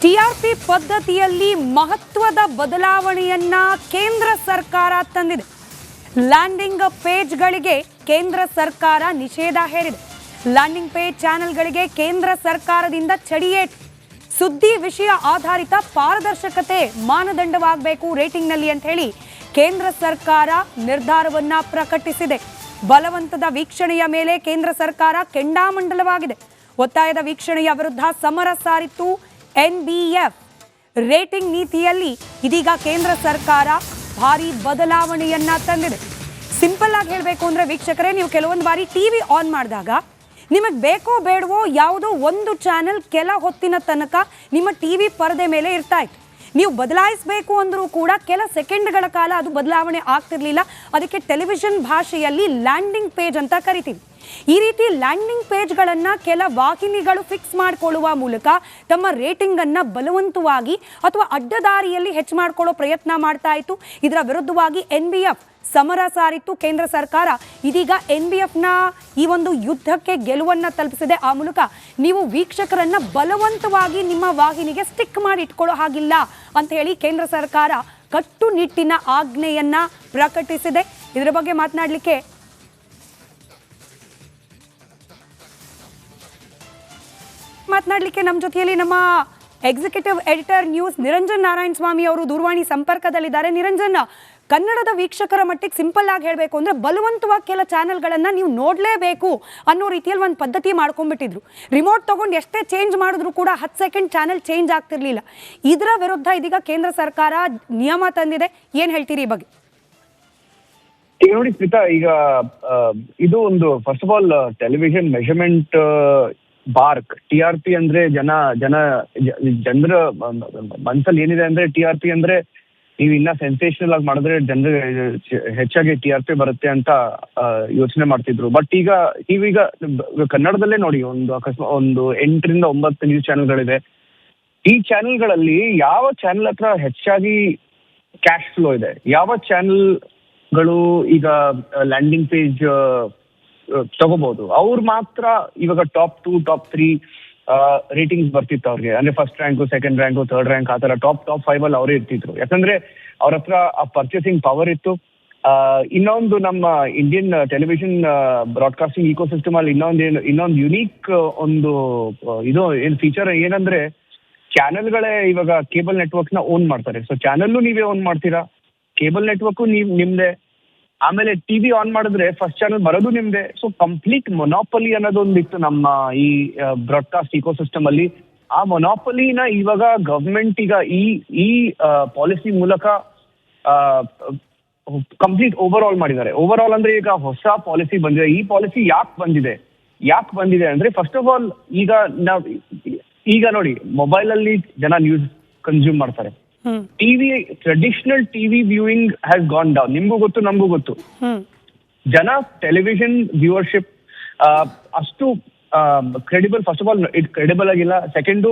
TRP ಪದ್ಧತಿಯಲ್ಲಿ ಮಹತ್ವದ ಬದಲಾವಣೆಯನ್ನ ಕೇಂದ್ರ ಸರ್ಕಾರ ತಂದಿದೆ. ಲ್ಯಾಂಡಿಂಗ್ ಪೇಜ್ಗಳಿಗೆ ಕೇಂದ್ರ ಸರ್ಕಾರ ನಿಷೇಧ ಹೇರಿದೆ. ಲ್ಯಾಂಡಿಂಗ್ ಪೇಜ್ ಚಾನೆಲ್ಗಳಿಗೆ ಕೇಂದ್ರ ಸರ್ಕಾರದಿಂದ ಚಡಿಯೇಟು. ಸುದ್ದಿ ವಿಷಯ ಆಧಾರಿತ ಪಾರದರ್ಶಕತೆ ಮಾನದಂಡವಾಗಬೇಕು ರೇಟಿಂಗ್ನಲ್ಲಿ ಅಂತ ಹೇಳಿ ಕೇಂದ್ರ ಸರ್ಕಾರ ನಿರ್ಧಾರವನ್ನ ಪ್ರಕಟಿಸಿದೆ. ಬಲವಂತದ ವೀಕ್ಷಣೆಯ ಮೇಲೆ ಕೇಂದ್ರ ಸರ್ಕಾರ ಕೆಂಡಾಮಂಡಲವಾಗಿದೆ. ಒತ್ತಾಯದ ವೀಕ್ಷಣೆಯ ವಿರುದ್ಧ ಸಮರ ಸಾರಿತ್ತು NBF. ರೇಟಿಂಗ್ ನೀತಿಯಲ್ಲಿ ಇದೀಗ ಕೇಂದ್ರ ಸರ್ಕಾರ ಭಾರಿ ಬದಲಾವಣೆಯನ್ನ ತಂದಿದೆ. ಸಿಂಪಲ್ ಆಗಿ ಹೇಳಬೇಕು ಅಂದ್ರೆ ವೀಕ್ಷಕರೇ, ನೀವು ಕೆಲವೊಂದು ಬಾರಿ ಟಿವಿ ಆನ್ ಮಾಡಿದಾಗ ನಿಮಗೆ ಬೇಕೋ ಬೇಡವೋ ಯಾವುದೋ ಒಂದು ಚಾನೆಲ್ ಕೆಲ ಹೊತ್ತಿನ ತನಕ ನಿಮ್ಮ ಟಿವಿ ಪರದೆ ಮೇಲೆ ಇರ್ತಾ ಇತ್ತು. ನೀವು ಬದಲಾಯಿಸಬೇಕು ಅಂದರೂ ಕೂಡ ಕೆಲ ಸೆಕೆಂಡ್ಗಳ ಕಾಲ ಅದು ಬದಲಾವಣೆ ಆಗ್ತಿರ್ಲಿಲ್ಲ. ಅದಕ್ಕೆ ಟೆಲಿವಿಷನ್ ಭಾಷೆಯಲ್ಲಿ ಲ್ಯಾಂಡಿಂಗ್ ಪೇಜ್ ಅಂತ ಕರಿತೀವಿ. ಈ ರೀತಿ ಲ್ಯಾಂಡಿಂಗ್ ಪೇಜ್ಗಳನ್ನು ಕೆಲ ವಾಹಿನಿಗಳು ಫಿಕ್ಸ್ ಮಾಡಿಕೊಳ್ಳುವ ಮೂಲಕ ತಮ್ಮ ರೇಟಿಂಗನ್ನು ಬಲವಂತವಾಗಿ ಅಥವಾ ಅಡ್ಡದಾರಿಯಲ್ಲಿ ಹೆಚ್ಚು ಮಾಡಿಕೊಳ್ಳೋ ಪ್ರಯತ್ನ ಮಾಡ್ತಾ ಇತ್ತು. ಇದರ ವಿರುದ್ಧವಾಗಿ NBF ಸಮರ ಸಾರಿತ್ತು. ಕೇಂದ್ರ ಸರ್ಕಾರ ಇದೀಗ NBFನ ಈ ಒಂದು ಯುದ್ಧಕ್ಕೆ ಗೆಲುವನ್ನು ತಲುಪಿಸಿದೆ. ಆ ಮೂಲಕ ನೀವು ವೀಕ್ಷಕರನ್ನ ಬಲವಂತವಾಗಿ ನಿಮ್ಮ ವಾಹಿನಿಗೆ ಸ್ಟಿಕ್ ಮಾಡಿ ಇಟ್ಕೊಳ್ಳೋ ಹಾಗಿಲ್ಲ ಅಂತ ಹೇಳಿ ಕೇಂದ್ರ ಸರ್ಕಾರ ಕಟ್ಟುನಿಟ್ಟಿನ ಆಜ್ಞೆಯನ್ನ ಪ್ರಕಟಿಸಿದೆ. ಇದರ ಬಗ್ಗೆ ಮಾತನಾಡಲಿಕ್ಕೆ ನಮ್ಮ ಜೊತೆಯಲ್ಲಿ ನಮ್ಮ executive editor news Niranjan Narayana Swamy ಅವರು ದೂರವಾಣಿ ಸಂಪರ್ಕದಲ್ಲಿದ್ದಾರೆ. ನಿರಂಜನ್, ಕನ್ನಡದ ವೀಕ್ಷಕರ ಮಟ್ಟಿಗೆ ಸಿಂಪಲ್ ಆಗಿ ಹೇಳಬೇಕು ಅಂದ್ರೆ ಬಲವಂತವಾಗಿ ಕೆಲ ಚಾನೆಲ್ಗಳನ್ನು ನೀವು ನೋಡಲೇಬೇಕು ಅನ್ನೋ ರೀತಿಯಲ್ಲಿ ಒಂದು ಪದ್ಧತಿ ಮಾಡ್ಕೊಂಡ್ಬಿಟ್ಟಿದ್ರು. ರಿಮೋಟ್ ತಗೊಂಡು ಎಷ್ಟೇ ಚೇಂಜ್ ಮಾಡಿದ್ರು ಕೂಡ 10 ಸೆಕೆಂಡ್ ಚಾನೆಲ್ ಚೇಂಜ್ ಆಗ್ತಿರ್ಲಿಲ್ಲ. ಇದರ ವಿರುದ್ಧ ಇದೀಗ ಕೇಂದ್ರ ಸರ್ಕಾರ ನಿಯಮ ತಂದಿದೆ. ಏನ್ ಹೇಳ್ತೀರಿ ಈ ಬಗ್ಗೆ? ಈಗ ನೋಡಿ ಸ್ಮಿತಾ, ಈಗ ಇದು ಒಂದು first of all television measurement bark TRP ಅಂದ್ರೆ ಜನರ ಮನ್ಸಲ್ಲಿ ಏನಿದೆ ಅಂದ್ರೆ TRP ಅಂದ್ರೆ ನೀವು ಇನ್ನ ಸೆನ್ಸೇಷನಲ್ ಆಗಿ ಮಾಡಿದ್ರೆ ಜನರಿಗೆ ಹೆಚ್ಚಾಗಿ TRP ಬರುತ್ತೆ ಅಂತ ಯೋಚನೆ ಮಾಡ್ತಿದ್ರು. ಬಟ್ ನೀವೀಗ ಕನ್ನಡದಲ್ಲೇ ನೋಡಿ, ಒಂದು 8 ರಿಂದ 9 ನ್ಯೂಸ್ ಚಾನೆಲ್ಗಳಿದೆ. ಈ ಚಾನೆಲ್ಗಳಲ್ಲಿ ಯಾವ ಚಾನೆಲ್ ಹತ್ರ ಹೆಚ್ಚಾಗಿ ಕ್ಯಾಶ್ ಫ್ಲೋ ಇದೆ, ಯಾವ ಚಾನೆಲ್ಗಳು ಈಗ ಲ್ಯಾಂಡಿಂಗ್ ಪೇಜ್ ತಗೋಬಹುದು, ಅವ್ರು ಮಾತ್ರ ಇವಾಗ ಟಾಪ್ 2 ಟಾಪ್ 3 ರೇಟಿಂಗ್ಸ್ ಬರ್ತಿತ್ತು ಅವ್ರಿಗೆ. ಅಂದ್ರೆ first rank, second rank, third rank, ಆ ತರ ಟಾಪ್ 5 ಅಲ್ಲಿ ಅವರೇ ಇರ್ತಿದ್ರು. ಯಾಕಂದ್ರೆ ಅವ್ರ ಹತ್ರ ಆ ಪರ್ಚೇಸಿಂಗ್ ಪವರ್ ಇತ್ತು. ಇನ್ನೊಂದು ನಮ್ಮ ಇಂಡಿಯನ್ ಟೆಲಿವಿಷನ್ ಬ್ರಾಡ್ಕಾಸ್ಟಿಂಗ್ ಇಕೋಸಿಸ್ಟಮ್ ಅಲ್ಲಿ ಇನ್ನೊಂದು ಯುನೀಕ್ ಒಂದು ಇದು ಏನ್ ಫೀಚರ್ ಏನಂದ್ರೆ, ಚಾನೆಲ್ಗಳೇ ಇವಾಗ ಕೇಬಲ್ ನೆಟ್ವರ್ಕ್ ನ ಓನ್ ಮಾಡ್ತಾರೆ. ಸೊ ಚಾನೆಲ್ಲು ನೀವೇ ಓನ್ ಮಾಡ್ತೀರಾ, ಕೇಬಲ್ ನೆಟ್ವರ್ಕು ನಿಮ್ದೆ, ಆಮೇಲೆ ಟಿವಿ ಆನ್ ಮಾಡಿದ್ರೆ ಫಸ್ಟ್ ಚಾನಲ್ ಬರೋದು ನಿಮ್ದೆ. ಸೊ ಕಂಪ್ಲೀಟ್ ಮೊನಾಪಲಿ ಅನ್ನೋದೊಂದಿತ್ತು ನಮ್ಮ ಈ ಬ್ರಾಡ್ಕಾಸ್ಟ್ ಇಕೋಸಿಸ್ಟಮ್ ಅಲ್ಲಿ. ಆ ಮೊನಾಪಲಿನ ಇವಾಗ ಗವರ್ಮೆಂಟ್ ಈಗ ಈ ಪಾಲಿಸಿ ಮೂಲಕ ಕಂಪ್ಲೀಟ್ ಓವರ್ ಆಲ್ ಮಾಡಿದ್ದಾರೆ. ಓವರ್ ಆಲ್ ಅಂದ್ರೆ ಈಗ ಹೊಸ ಪಾಲಿಸಿ ಬಂದಿದೆ. ಈ ಪಾಲಿಸಿ ಯಾಕೆ ಬಂದಿದೆ ಅಂದ್ರೆ, ಫಸ್ಟ್ ಆಫ್ ಆಲ್ ಈಗ ನೋಡಿ, ಮೊಬೈಲ್ ಅಲ್ಲಿ ಜನ ನ್ಯೂಸ್ ಕನ್ಸ್ಯೂಮ್ ಮಾಡ್ತಾರೆ. Traditional TV viewing has gone down. ನಿಮ್ಗೂ ಗೊತ್ತು, ನಮಗೂ ಗೊತ್ತು. ಜನ ಟೆಲಿವಿಷನ್ ವ್ಯೂವರ್ಶಿಪ್ ಅಷ್ಟು credible, first of all it credible ಆಗಿಲ್ಲ. Second,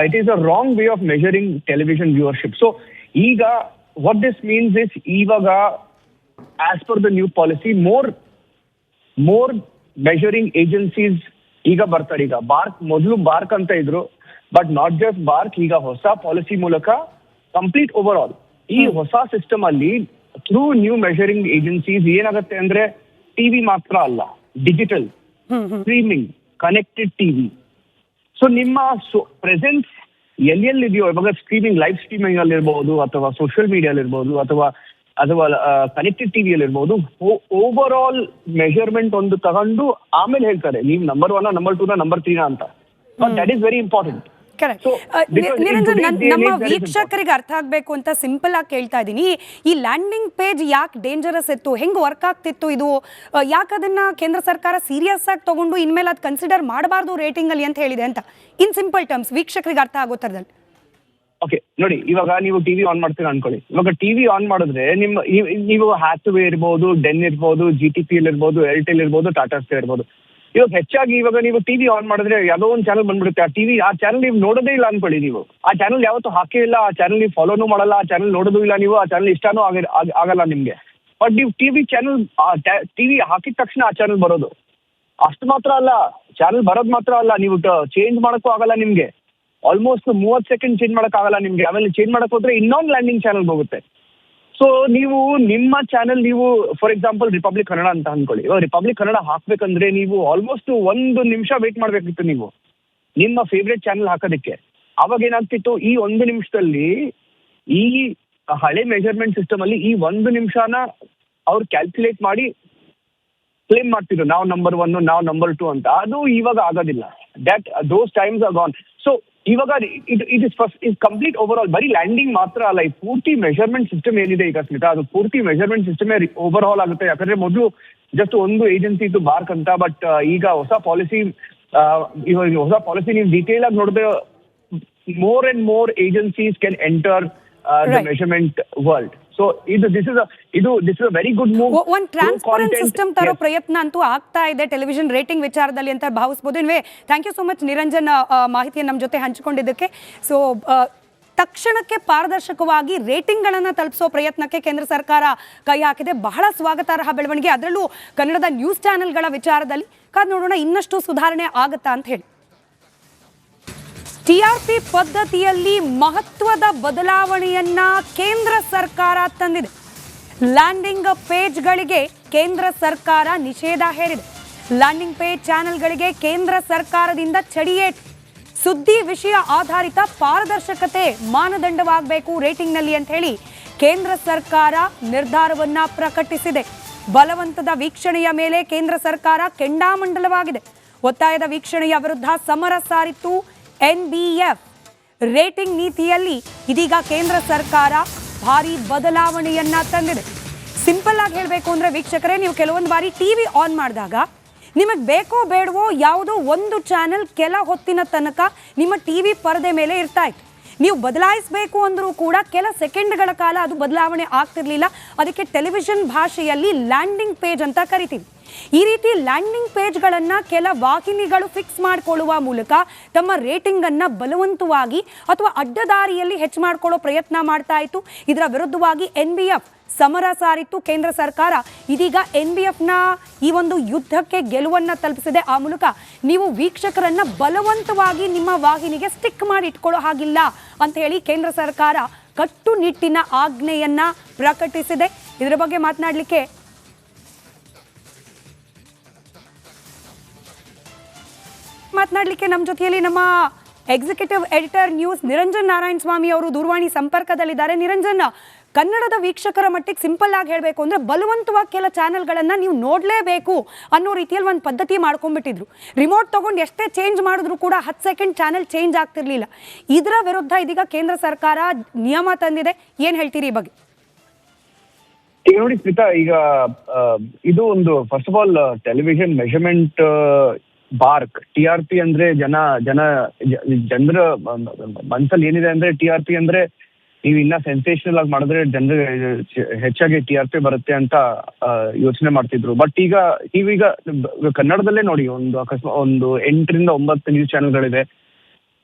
it is a wrong way of measuring television viewership. So ಈಗ ವಾಟ್ ದಿಸ್ ಮೀನ್ಸ್ ಇಸ್, ಇವಾಗ as per the new policy more measuring agencies ಈಗ ಬರ್ತಾರೆ. ಈಗ ಮೊದಲು bark ಅಂತ ಇದ್ರು, ಬಟ್ ನಾಟ್ ಜಸ್ಟ್ ಬಾರ್ಕ್. ಈಗ ಹೊಸ ಪಾಲಿಸಿ ಮೂಲಕ ಕಂಪ್ಲೀಟ್ ಓವರ್ ಆಲ್ ಈ ಹೊಸ ಸಿಸ್ಟಮ್ ಅಲ್ಲಿ ಥ್ರೂ ನ್ಯೂ ಮೆಷರಿಂಗ್ ಏಜೆನ್ಸೀಸ್ ಏನಾಗುತ್ತೆ ಅಂದ್ರೆ, ಟಿವಿ ಮಾತ್ರ ಅಲ್ಲ, digital streaming, connected TV. So ನಿಮ್ಮ ಪ್ರೆಸೆನ್ಸ್ ಎಲ್ಲೆಲ್ಲಿದೆಯೋ, ಇವಾಗ ಸ್ಟ್ರೀಮಿಂಗ್, ಲೈವ್ ಸ್ಟ್ರೀಮಿಂಗ್ ಅಲ್ಲಿ ಇರ್ಬೋದು, ಅಥವಾ ಸೋಷಿಯಲ್ ಮೀಡಿಯಾಲಿ ಇರ್ಬೋದು, ಅಥವಾ ಕನೆಕ್ಟೆಡ್ ಟಿವಿಯಲ್ಲಿ ಇರ್ಬೋದು, ಓವರ್ ಆಲ್ ಮೆಷರ್ಮೆಂಟ್ ಒಂದು ತಗೊಂಡು ಆಮೇಲೆ ಹೇಳ್ತಾರೆ ನೀವು ನಂಬರ್ 1, ನಂಬರ್ 2, ನಂಬರ್ 3 ಅಂತ. But that is very important. Niranjan, ನಮ್ಮ ವೀಕ್ಷಕರಿಗೆ ಅರ್ಥ ಆಗ್ಬೇಕು ಅಂತ ಸಿಂಪಲ್ ಆಗಿ ಕೇಳ್ತಾ ಇದ್ದೀನಿ. ಈ ಲ್ಯಾಂಡಿಂಗ್ ಪೇಜ್ ಯಾಕೆ ಡೇಂಜರಸ್ ಇತ್ತು, ಹೆಂಗ್ ವರ್ಕ್ ಆಗ್ತಿತ್ತು, ಇದು ಯಾಕೆ ಅದನ್ನ ಕೇಂದ್ರ ಸರ್ಕಾರ ಸೀರಿಯಸ್ ಆಗಿ ತಗೊಂಡು ಇನ್ಮೇಲೆ ಅದು ಕನ್ಸಿಡರ್ ಮಾಡಬಾರ್ದು ರೇಟಿಂಗ್ ಅಲ್ಲಿ ಅಂತ ಹೇಳಿದೆ ಅಂತ, ಇನ್ ಸಿಂಪಲ್ ಟರ್ಮ್ಸ್ ವೀಕ್ಷಕರಿಗೆ ಅರ್ಥ ಆಗೋ ಥರದಲ್ಲಿ? ಓಕೆ ನೋಡಿ, ಇವಾಗ ನೀವು ಟಿವಿ ಆನ್ ಮಾಡ್ತೀರಾ ಅನ್ಕೊಳ್ಳಿ. ಇವಾಗ ಟಿವಿ ಆನ್ ಮಾಡಿದ್ರೆ ನೀವು ಹ್ಯಾಥ್ವೇ ಇರ್ಬೋದು, ಡೆನ್ ಇರ್ಬೋದು, GTPL ಇರ್ಬೋದು, ಏರ್ಟೆಲ್ ಇರ್ಬೋದು, ಟಾಟಾ ಸ್ಕೈ ಇರ್ಬೋದು. ಇವಾಗ ಹೆಚ್ಚಾಗಿ ಇವಾಗ ನೀವು ಟಿವಿ ಆನ್ ಮಾಡಿದ್ರೆ ಯಾವುದೋ ಒಂದು ಚಾನಲ್ ಬಂದ್ಬಿಡುತ್ತೆ. ಆ ಚಾನಲ್ ನೀವು ನೋಡೋದೇ ಇಲ್ಲ ಅನ್ಕೊಳ್ಳಿ. ನೀವು ಆ ಚಾನಲ್ ಯಾವತ್ತೂ ಹಾಕೇ ಇಲ್ಲ, ಆ ಚಾನಲ್ ನೀವು ಫಾಲೋನು ಮಾಡಲ್ಲ, ಆ ಚಾನಲ್ ನೋಡೋದು ಇಲ್ಲ, ನೀವು ಆ ಚಾನಲ್ ಇಷ್ಟನೂ ಆಗಲ್ಲ ನಿಮ್ಗೆ. ಬಟ್ ನೀವು ಟಿವಿ ಹಾಕಿದ ತಕ್ಷಣ ಆ ಚಾನಲ್ ಬರೋದು. ಅಷ್ಟು ಮಾತ್ರ ಅಲ್ಲ, ಚಾನಲ್ ಬರೋದು ಮಾತ್ರ ಅಲ್ಲ, ನೀವು ಚೇಂಜ್ ಮಾಡೋಕ್ಕೂ ಆಗಲ್ಲ ನಿಮ್ಗೆ. ಆಲ್ಮೋಸ್ಟ್ 30 ಸೆಕೆಂಡ್ ಚೇಂಜ್ ಆಗಲ್ಲ ನಿಮ್ಗೆ. ಆಮೇಲೆ ಚೇಂಜ್ ಮಾಡಕ್ ಹೋದ್ರೆ ಇನ್ನೊಂದು ಲ್ಯಾಂಡಿಂಗ್ ಚಾನಲ್ ಹೋಗುತ್ತೆ. ಸೊ ನೀವು ನಿಮ್ಮ ಚಾನೆಲ್ ನೀವು ಫಾರ್ ಎಕ್ಸಾಂಪಲ್ ರಿಪಬ್ಲಿಕ್ ಕನ್ನಡ ಅಂತ ಅನ್ಕೊಳ್ಳಿ. ರಿಪಬ್ಲಿಕ್ ಕನ್ನಡ ಹಾಕ್ಬೇಕಂದ್ರೆ ನೀವು ಆಲ್ಮೋಸ್ಟ್ 1 ನಿಮಿಷ ವೇಟ್ ಮಾಡ್ಬೇಕಿತ್ತು ನೀವು ನಿಮ್ಮ ಫೇವ್ರೆಟ್ ಚಾನೆಲ್ ಹಾಕೋದಕ್ಕೆ. ಅವಾಗ ಏನಾಗ್ತಿತ್ತು, ಈ 1 ನಿಮಿಷದಲ್ಲಿ ಈ ಹಳೆ ಮೆಜರ್ಮೆಂಟ್ ಸಿಸ್ಟಮ್ ಅಲ್ಲಿ ಈ 1 ನಿಮಿಷನ ಅವ್ರು ಕ್ಯಾಲ್ಕುಲೇಟ್ ಮಾಡಿ ಕ್ಲೇಮ್ ಮಾಡ್ತಿದ್ರು ನಾವು ನಂಬರ್ 1 ನಾವು ನಂಬರ್ 2 ಅಂತ. ಅದು ಇವಾಗ ಆಗೋದಿಲ್ಲ. Those times are gone. So ಇವಾಗ it is first is complete over all. ಬರೀ ಲ್ಯಾಂಡಿಂಗ್ ಮಾತ್ರ ಅಲ್ಲ, ಈ ಪೂರ್ತಿ ಮೆಜರ್ಮೆಂಟ್ ಸಿಸ್ಟಮ್ ಏನಿದೆ ಈಗ ಸ್ಮಿತಾ, ಅದು ಪೂರ್ತಿ ಮೆಜರ್ಮೆಂಟ್ ಸಿಸ್ಟಮ್ ಓವರ್ ಆಲ್ ಆಗುತ್ತೆ. ಯಾಕಂದ್ರೆ ಮೊದಲು ಜಸ್ಟ್ ಒಂದು ಏಜೆನ್ಸಿ ಇತ್ತು ಬಾರ್ಕ್ ಅಂತ, ಬಟ್ ಈಗ ಹೊಸ ಪಾಲಿಸಿ ನೀವು ಡೀಟೇಲ್ ಆಗಿ ನೋಡಿದ್ರೆ more and more agencies can enter the measurement world. So this is a very good move. ಒಂದು ಟ್ರಾನ್ಸ್ಪರೆಂಟ್ ಸಿಸ್ಟಮ್ ತರೋ ಪ್ರಯತ್ನ ಅಂತೂ ಆಗ್ತಾ ಇದೆ ಟೆಲಿವಿಷನ್ ರೇಟಿಂಗ್ ವಿಚಾರದಲ್ಲಿ ಅಂತ ಭಾವಿಸಬಹುದು. Anyway thank you so much Niranjan, ಮಾಹಿತಿಯನ್ನು ನಮ್ಮ ಜೊತೆ ಹಂಚಿಕೊಂಡಿದ್ದಕ್ಕೆ. ಸೊ ತಕ್ಷಣಕ್ಕೆ ಪಾರದರ್ಶಕವಾಗಿ ರೇಟಿಂಗ್ಗಳನ್ನು ತಲುಪಿಸೋ ಪ್ರಯತ್ನಕ್ಕೆ ಕೇಂದ್ರ ಸರ್ಕಾರ ಕೈ ಹಾಕಿದೆ. ಬಹಳ ಸ್ವಾಗತಾರ್ಹ ಬೆಳವಣಿಗೆ. ಅದರಲ್ಲೂ ಕನ್ನಡದ ನ್ಯೂಸ್ ಚಾನೆಲ್ಗಳ ವಿಚಾರದಲ್ಲಿ ಕಾದು ನೋಡೋಣ ಇನ್ನಷ್ಟು ಸುಧಾರಣೆ ಆಗುತ್ತಾ ಅಂತ ಹೇಳಿ. ಟಿಆರ್ಪಿ ಪದ್ಧತಿಯಲ್ಲಿ ಮಹತ್ವದ ಬದಲಾವಣೆಯನ್ನ ಕೇಂದ್ರ ಸರ್ಕಾರ ತಂದಿದೆ. ಲ್ಯಾಂಡಿಂಗ್ ಪೇಜ್ಗಳಿಗೆ ಕೇಂದ್ರ ಸರ್ಕಾರ ನಿಷೇಧ ಹೇರಿದೆ. ಲ್ಯಾಂಡಿಂಗ್ ಪೇಜ್ ಚಾನೆಲ್ಗಳಿಗೆ ಕೇಂದ್ರ ಸರ್ಕಾರದಿಂದ ಚಡಿಯೇಟು. ಸುದ್ದಿ ವಿಷಯ ಆಧಾರಿತ ಪಾರದರ್ಶಕತೆ ಮಾನದಂಡವಾಗಬೇಕು ರೇಟಿಂಗ್ನಲ್ಲಿ ಅಂತ ಹೇಳಿ ಕೇಂದ್ರ ಸರ್ಕಾರ ನಿರ್ಧಾರವನ್ನ ಪ್ರಕಟಿಸಿದೆ. ಬಲವಂತದ ವೀಕ್ಷಣೆಯ ಮೇಲೆ ಕೇಂದ್ರ ಸರ್ಕಾರ ಕೆಂಡಾಮಂಡಲವಾಗಿದೆ. ಒತ್ತಾಯದ ವೀಕ್ಷಣೆಯ ವಿರುದ್ಧ ಸಮರ ಸಾರಿತ್ತು ಎನ್ಬಿಎಫ್. ರೇಟಿಂಗ್ ನೀತಿಯಲ್ಲಿ ಇದೀಗ ಕೇಂದ್ರ ಸರ್ಕಾರ ಭಾರಿ ಬದಲಾವಣೆಯನ್ನ ತಂದಿದೆ. ಸಿಂಪಲ್ ಆಗಿ ಹೇಳಬೇಕು ಅಂದ್ರೆ ವೀಕ್ಷಕರೇ, ನೀವು ಕೆಲವೊಂದು ಬಾರಿ ಟಿವಿ ಆನ್ ಮಾಡಿದಾಗ ನಿಮಗೆ ಬೇಕೋ ಬೇಡವೋ ಯಾವುದೋ ಒಂದು ಚಾನೆಲ್ ಕೆಲ ಹೊತ್ತಿನ ತನಕ ನಿಮ್ಮ ಟಿವಿ ಪರದೆ ಮೇಲೆ ಇರ್ತಾ ಇತ್ತು. ನೀವು ಬದಲಾಯಿಸಬೇಕು ಅಂದರೂ ಕೂಡ ಕೆಲ ಸೆಕೆಂಡ್ಗಳ ಕಾಲ ಅದು ಬದಲಾವಣೆ ಆಗ್ತಿರ್ಲಿಲ್ಲ. ಅದಕ್ಕೆ ಟೆಲಿವಿಷನ್ ಭಾಷೆಯಲ್ಲಿ ಲ್ಯಾಂಡಿಂಗ್ ಪೇಜ್ ಅಂತ ಕರಿತೀವಿ. ಈ ರೀತಿ ಲ್ಯಾಂಡಿಂಗ್ ಪೇಜ್ಗಳನ್ನು ಕೆಲ ವಾಹಿನಿಗಳು ಫಿಕ್ಸ್ ಮಾಡಿಕೊಳ್ಳುವ ಮೂಲಕ ತಮ್ಮ ರೇಟಿಂಗನ್ನು ಬಲವಂತವಾಗಿ ಅಥವಾ ಅಡ್ಡದಾರಿಯಲ್ಲಿ ಹೆಚ್ಚು ಮಾಡಿಕೊಳ್ಳೋ ಪ್ರಯತ್ನ ಮಾಡ್ತಾ ಇತ್ತು. ಇದರ ವಿರುದ್ಧವಾಗಿ ಎನ್ಬಿಎಫ್ ಸಮರ ಸಾರಿತ್ತು. ಕೇಂದ್ರ ಸರ್ಕಾರ ಇದೀಗ ಎನ್ಬಿಎಫ್ನ ಈ ಒಂದು ಯುದ್ಧಕ್ಕೆ ಗೆಲುವನ್ನು ತಲುಪಿಸಿದೆ. ಆ ಮೂಲಕ ನೀವು ವೀಕ್ಷಕರನ್ನ ಬಲವಂತವಾಗಿ ನಿಮ್ಮ ವಾಹಿನಿಗೆ ಸ್ಟಿಕ್ ಮಾಡಿ ಇಟ್ಕೊಳ್ಳೋ ಹಾಗಿಲ್ಲ ಅಂತ ಹೇಳಿ ಕೇಂದ್ರ ಸರ್ಕಾರ ಕಟ್ಟುನಿಟ್ಟಿನ ಆಜ್ಞೆಯನ್ನ ಪ್ರಕಟಿಸಿದೆ. ಇದರ ಬಗ್ಗೆ ಮಾತನಾಡಲಿಕ್ಕೆ ನಮ್ಮ ಜೊತೆಯಲ್ಲಿ ನಮ್ಮ executive editor news Niranjan Narayana Swamy ಅವರು ದೂರವಾಣಿ ಸಂಪರ್ಕದಲ್ಲಿದ್ದಾರೆ. ನಿರಂಜನ್, ಕನ್ನಡದ ವೀಕ್ಷಕರ ಮಟ್ಟಿಗೆ ಸಿಂಪಲ್ ಆಗಿ ಹೇಳಬೇಕು ಅಂದ್ರೆ ಬಲವಂತವಾಗಿ ಕೆಲ ಚಾನೆಲ್ಗಳನ್ನು ನೀವು ನೋಡಲೇಬೇಕು ಅನ್ನೋ ರೀತಿಯಲ್ಲಿ ಒಂದು ಪದ್ಧತಿ ಮಾಡ್ಕೊಂಡ್ಬಿಟ್ಟಿದ್ರು. ರಿಮೋಟ್ ತಗೊಂಡು ಎಷ್ಟೇ ಚೇಂಜ್ ಮಾಡಿದ್ರು ಕೂಡ 10 ಸೆಕೆಂಡ್ ಚಾನೆಲ್ ಚೇಂಜ್ ಆಗ್ತಿರ್ಲಿಲ್ಲ. ಇದರ ವಿರುದ್ಧ ಇದೀಗ ಕೇಂದ್ರ ಸರ್ಕಾರ ನಿಯಮ ತಂದಿದೆ. ಏನ್ ಹೇಳ್ತೀರಿ ಈ ಬಗ್ಗೆ? ಈಗ ನೋಡಿ ಸ್ಮಿತಾ, ಈಗ ಇದು ಒಂದು first of all television measurement bark TRP ಅಂದ್ರೆ ಜನರ ಮನಸ್ಸಲ್ಲಿ ಏನಿದೆ ಅಂದ್ರೆ ಟಿಆರ್ಪಿ ಅಂದ್ರೆ ನೀವು ಇನ್ನ ಸೆನ್ಸೇಷನಲ್ ಆಗಿ ಮಾಡಿದ್ರೆ ಜನರಿಗೆ ಹೆಚ್ಚಾಗಿ ಟಿಆರ್ಪಿ ಬರುತ್ತೆ ಅಂತ ಯೋಚನೆ ಮಾಡ್ತಿದ್ರು. ಬಟ್ ನೀವೀಗ ಕನ್ನಡದಲ್ಲೇ ನೋಡಿ, ಒಂದು 8 ರಿಂದ 9 ನ್ಯೂಸ್ ಚಾನೆಲ್ಗಳಿದೆ.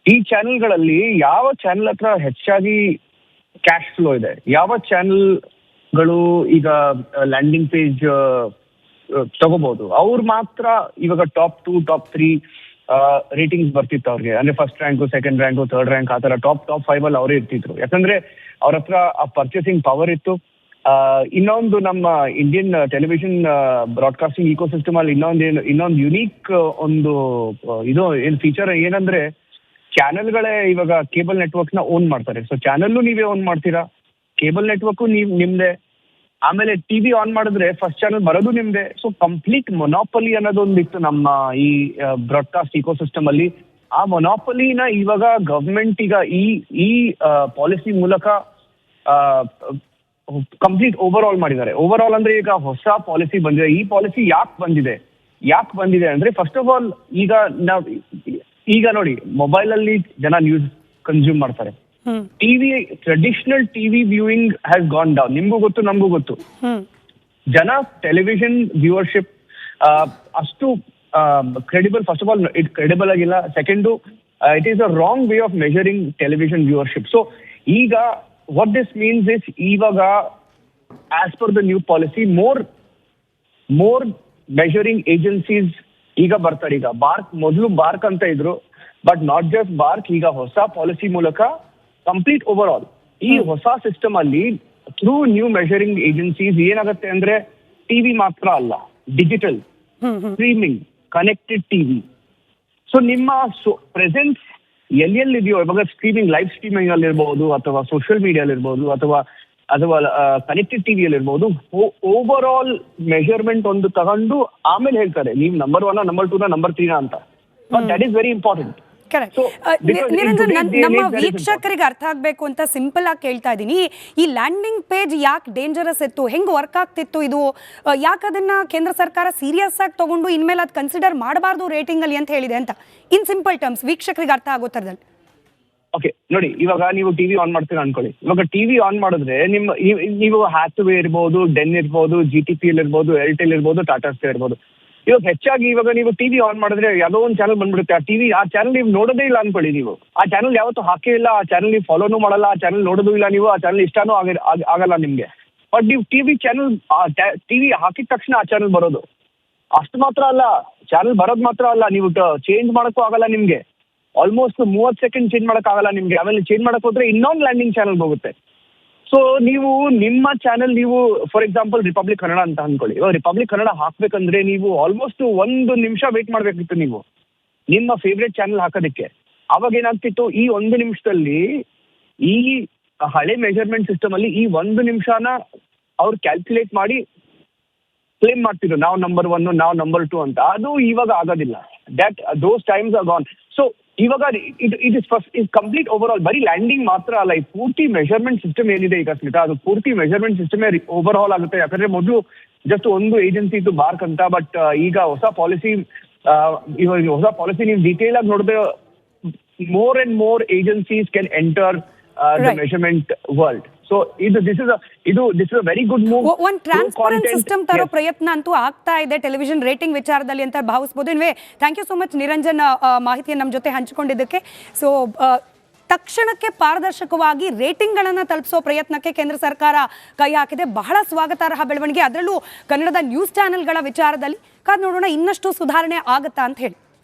ಈ ಚಾನೆಲ್ಗಳಲ್ಲಿ ಯಾವ ಚಾನೆಲ್ ಹತ್ರ ಹೆಚ್ಚಾಗಿ ಕ್ಯಾಶ್ ಫ್ಲೋ ಇದೆ, ಯಾವ ಚಾನೆಲ್ಗಳು ಈಗ ಲ್ಯಾಂಡಿಂಗ್ ಪೇಜ್ ತಗೋಬಹುದು, ಅವ್ರು ಮಾತ್ರ ಇವಾಗ ಟಾಪ್ 2 ಟಾಪ್ 3 ರೇಟಿಂಗ್ಸ್ ಬರ್ತಿತ್ತು ಅವ್ರಿಗೆ. ಅಂದ್ರೆ first rank, second rank, third rank, ಆ ತರ ಟಾಪ್ 5 ಅಲ್ಲಿ ಅವರೇ ಇರ್ತಿದ್ರು. ಯಾಕಂದ್ರೆ ಅವ್ರ ಹತ್ರ ಆ ಪರ್ಚೇಸಿಂಗ್ ಪವರ್ ಇತ್ತು. ಇನ್ನೊಂದು ನಮ್ಮ Indian television broadcasting ecosystem ಅಲ್ಲಿ ಇನ್ನೊಂದು ಯುನೀಕ್ ಇದು ಏನ್ ಫೀಚರ್ ಏನಂದ್ರೆ, ಚಾನೆಲ್ಗಳೇ ಇವಾಗ ಕೇಬಲ್ ನೆಟ್ವರ್ಕ್ ನ ಓನ್ ಮಾಡ್ತಾರೆ. ಸೊ ಚಾನೆಲ್ಲು ನೀವೇ ಓನ್ ಮಾಡ್ತೀರಾ, ಕೇಬಲ್ ನೆಟ್ವರ್ಕು ನಿಮ್ದೆ. ಆಮೇಲೆ ಟಿವಿ ಆನ್ ಮಾಡಿದ್ರೆ ಫಸ್ಟ್ ಚಾನಲ್ ಬರೋದು ನಿಮ್ದೆ. ಸೊ ಕಂಪ್ಲೀಟ್ ಮೊನಾಪಲಿ ಅನ್ನೋದೊಂದಿತ್ತು ನಮ್ಮ ಈ ಬ್ರಾಡ್ಕಾಸ್ಟ್ ಇಕೋ ಸಿಸ್ಟಮ್ ಅಲ್ಲಿ. ಆ ಮೊನಾಪಲಿನ ಇವಾಗ ಗವರ್ಮೆಂಟ್ ಈಗ ಈ ಪಾಲಿಸಿ ಮೂಲಕ ಕಂಪ್ಲೀಟ್ ಓವರ್ ಆಲ್ ಮಾಡಿದ್ದಾರೆ. ಓವರ್ ಆಲ್ ಅಂದ್ರೆ ಈಗ ಹೊಸ ಪಾಲಿಸಿ ಬಂದಿದೆ. ಈ ಪಾಲಿಸಿ ಯಾಕೆ ಬಂದಿದೆ ಅಂದ್ರೆ, ಫಸ್ಟ್ ಆಫ್ ಆಲ್ ಈಗ ನೋಡಿ, ಮೊಬೈಲ್ ಅಲ್ಲಿ ಜನ ನ್ಯೂಸ್ ಕನ್ಸ್ಯೂಮ್ ಮಾಡ್ತಾರೆ. TV, traditional TV viewing has gone down. ನಿಮ್ಗೂ ಗೊತ್ತು, ನಮಗೂ ಗೊತ್ತು. ಜನ ಟೆಲಿವಿಷನ್ ವ್ಯೂವರ್ಶಿಪ್ ಅಷ್ಟು credible, first of all it credible ಆಗಿಲ್ಲ. Second, it is a wrong way of measuring television viewership. So ಈಗ ವಾಟ್ ದಿಸ್ ಮೀನ್ಸ್ ಇಸ್, ಇವಾಗ as per the new policy more measuring agencies ಈಗ ಬರ್ತಾರೆ. ಈಗ ಮೊದಲು bark ಅಂತ ಇದ್ರು, ಬಟ್ ನಾಟ್ ಜಸ್ಟ್ ಬಾರ್ಕ್, ಈಗ ಹೊಸ ಪಾಲಿಸಿ ಮೂಲಕ ಕಂಪ್ಲೀಟ್ ಓವರ್ ಆಲ್ ಈ ಹೊಸ ಸಿಸ್ಟಮ್ ಅಲ್ಲಿ ಥ್ರೂ ನ್ಯೂ ಮೆಷರಿಂಗ್ ಏಜೆನ್ಸೀಸ್ ಏನಾಗುತ್ತೆ ಅಂದ್ರೆ ಟಿವಿ ಮಾತ್ರ ಅಲ್ಲ, digital streaming, connected TV. So ನಿಮ್ಮ ಪ್ರೆಸೆನ್ಸ್ ಎಲ್ಲೆಲ್ಲಿದೆಯೋ, ಇವಾಗ ಸ್ಟ್ರೀಮಿಂಗ್, ಲೈವ್ ಸ್ಟ್ರೀಮಿಂಗ್ ಅಲ್ಲಿ ಇರ್ಬೋದು, ಅಥವಾ ಸೋಷಿಯಲ್ ಮೀಡಿಯಲ್ಲಿ ಇರ್ಬೋದು, ಅಥವಾ ಕನೆಕ್ಟೆಡ್ ಟಿವಿಯಲ್ಲಿ ಇರ್ಬೋದು, ಓವರ್ ಆಲ್ ಮೆಷರ್ಮೆಂಟ್ ಒಂದು ತಗೊಂಡು ಆಮೇಲೆ ಹೇಳ್ತಾರೆ ನೀವು ನಂಬರ್ 1, ನಂಬರ್ 2, ನಂಬರ್ 3 ಅಂತ. But that is very important. Correct. Niranjan, ನಮ್ಮ ವೀಕ್ಷಕರಿಗೆ ಅರ್ಥ ಆಗ್ಬೇಕು ಅಂತ ಸಿಂಪಲ್ ಆಗಿ ಕೇಳ್ತಾ ಇದ್ದೀನಿ, ಈ ಲ್ಯಾಂಡಿಂಗ್ ಪೇಜ್ ಯಾಕೆ ಡೇಂಜರಸ್ ಇತ್ತು, ಹೆಂಗ್ ವರ್ಕ್ ಆಗ್ತಿತ್ತು ಇದು, ಯಾಕೆ ಅದನ್ನ ಕೇಂದ್ರ ಸರ್ಕಾರ ಸೀರಿಯಸ್ ಆಗಿ ತಗೊಂಡು ಇನ್ಮೇಲೆ ಅದು ಕನ್ಸಿಡರ್ ಮಾಡಬಾರ್ದು ರೇಟಿಂಗ್ ಅಲ್ಲಿ ಅಂತ ಹೇಳಿದೆ ಅಂತ, ಇನ್ ಸಿಂಪಲ್ ಟರ್ಮ್ಸ್ ವೀಕ್ಷಕರಿಗೆ ಅರ್ಥ ಆಗೋ ಥರದಲ್ಲಿ. ಓಕೆ ನೋಡಿ, ಇವಾಗ ನೀವು ಟಿವಿ ಆನ್ ಮಾಡ್ತೀರಾ ಅನ್ಕೊಳ್ಳಿ. ಇವಾಗ ಟಿವಿ ಆನ್ ಮಾಡಿದ್ರೆ ನೀವು ಹ್ಯಾಥ್ವೇ ಇರ್ಬೋದು, ಡೆನ್ ಇರ್ಬೋದು, GTPL ಇರ್ಬೋದು, ಏರ್ಟೆಲ್ ಇರ್ಬೋದು, ಟಾಟಾ ಸ್ಕೈ ಇರ್ಬೋದು. ಇವಾಗ ಹೆಚ್ಚಾಗಿ ಇವಾಗ ನೀವು ಟಿವಿ ಆನ್ ಮಾಡಿದ್ರೆ ಯಾವುದೋ ಒಂದು ಚಾನಲ್ ಬಂದ್ಬಿಡುತ್ತೆ. ಆ ಚಾನಲ್ ನೀವು ನೋಡೋದೇ ಇಲ್ಲ ಅನ್ಕೊಳ್ಳಿ. ನೀವು ಆ ಚಾನಲ್ ಯಾವತ್ತೂ ಹಾಕೇ ಇಲ್ಲ, ಆ ಚಾನಲ್ ನೀವು ಫಾಲೋನು ಮಾಡಲ್ಲ, ಆ ಚಾನಲ್ ನೋಡೋದು ಇಲ್ಲ, ನೀವು ಆ ಚಾನಲ್ ಇಷ್ಟನೂ ಆಗಲ್ಲ ನಿಮ್ಗೆ. ಬಟ್ ನೀವು ಟಿವಿ ಹಾಕಿದ ತಕ್ಷಣ ಆ ಚಾನಲ್ ಬರೋದು. ಅಷ್ಟು ಮಾತ್ರ ಅಲ್ಲ, ಚಾನಲ್ ಬರೋದು ಮಾತ್ರ ಅಲ್ಲ, ನೀವು ಚೇಂಜ್ ಮಾಡೋಕ್ಕೂ ಆಗಲ್ಲ ನಿಮ್ಗೆ. ಆಲ್ಮೋಸ್ಟ್ 30 ಸೆಕೆಂಡ್ ಚೇಂಜ್ ಮಾಡೋಕ್ಕಾಗಲ್ಲ ನಿಮ್ಗೆ. ಆಮೇಲೆ ಚೇಂಜ್ ಮಾಡಕ್ ಹೋದ್ರೆ ಇನ್ನೊಂದು ಲ್ಯಾಂಡಿಂಗ್ ಚಾನಲ್ ಹೋಗುತ್ತೆ. ಸೊ ನೀವು ನಿಮ್ಮ ಚಾನಲ್, ನೀವು ಫಾರ್ ಎಕ್ಸಾಂಪಲ್ ರಿಪಬ್ಲಿಕ್ ಕನ್ನಡ ಅಂತ ಅನ್ಕೊಳ್ಳಿ. ಇವಾಗ ರಿಪಬ್ಲಿಕ್ ಕನ್ನಡ ಹಾಕ್ಬೇಕಂದ್ರೆ ನೀವು ಆಲ್ಮೋಸ್ಟ್ 1 ನಿಮಿಷ ವೇಟ್ ಮಾಡ್ಬೇಕಿತ್ತು ನೀವು ನಿಮ್ಮ ಫೇವ್ರೆಟ್ ಚಾನಲ್ ಹಾಕೋದಕ್ಕೆ. ಅವಾಗ ಏನಾಗ್ತಿತ್ತು, ಈ 1 ನಿಮಿಷದಲ್ಲಿ ಈ ಹಳೆ ಮೆಜರ್ಮೆಂಟ್ ಸಿಸ್ಟಮ್ ಅಲ್ಲಿ ಈ 1 ನಿಮಿಷನ ಅವ್ರು ಕ್ಯಾಲ್ಕುಲೇಟ್ ಮಾಡಿ ಕ್ಲೇಮ್ ಮಾಡ್ತಿದ್ರು, ನಾವು ನಂಬರ್ 1, ನಾವು ನಂಬರ್ 2 ಅಂತ. ಅದು ಇವಾಗ ಆಗೋದಿಲ್ಲ. Those times are gone. So ಇವಾಗ it is complete over all. ಬರೀ ಲ್ಯಾಂಡಿಂಗ್ ಮಾತ್ರ ಅಲ್ಲ, ಈ ಪೂರ್ತಿ ಮೆಷರ್ಮೆಂಟ್ ಸಿಸ್ಟಮ್ ಏನಿದೆ ಈಗ ಸ್ಮಿತಾ, ಅದು ಪೂರ್ತಿ ಮೆಷರ್ಮೆಂಟ್ ಸಿಸ್ಟಮ್ ಓವರ್ ಆಲ್ ಆಗುತ್ತೆ. ಯಾಕಂದ್ರೆ ಮೊದಲು ಜಸ್ಟ್ ಒಂದು ಏಜೆನ್ಸಿ ಇತ್ತು, ಬಾರ್ಕ್ ಅಂತ. ಬಟ್ ಈಗ ಹೊಸ ಪಾಲಿಸಿ ನೀವು ಡೀಟೇಲ್ ಆಗಿ ನೋಡಿದ್ರೆ more and more agencies can enter the measurement world. So this is a very good move. ಒಂದು ಟ್ರಾನ್ಸ್ಪರೆಂಟ್ ಸಿಸ್ಟಮ್ ತರೋ ಪ್ರಯತ್ನ ಅಂತೂ ಆಗ್ತಾ ಇದೆ ಟೆಲಿವಿಷನ್ ರೇಟಿಂಗ್ ವಿಚಾರದಲ್ಲಿ ಅಂತ ಭಾವಿಸಬಹುದು. Anyway thank you so much Niranjan, ಮಾಹಿತಿಯನ್ನು ನಮ್ಮ ಜೊತೆ ಹಂಚಿಕೊಂಡಿದ್ದಕ್ಕೆ. ಸೊ ತಕ್ಷಣಕ್ಕೆ ಪಾರದರ್ಶಕವಾಗಿ ರೇಟಿಂಗ್ಗಳನ್ನು ತಲುಪಿಸೋ ಪ್ರಯತ್ನಕ್ಕೆ ಕೇಂದ್ರ ಸರ್ಕಾರ ಕೈ ಹಾಕಿದೆ. ಬಹಳ ಸ್ವಾಗತಾರ್ಹ ಬೆಳವಣಿಗೆ, ಅದರಲ್ಲೂ ಕನ್ನಡದ ನ್ಯೂಸ್ ಚಾನೆಲ್ಗಳ ವಿಚಾರದಲ್ಲಿ. ಕಾದು ನೋಡೋಣ ಇನ್ನಷ್ಟು ಸುಧಾರಣೆ ಆಗುತ್ತಾ ಅಂತ ಹೇಳಿ.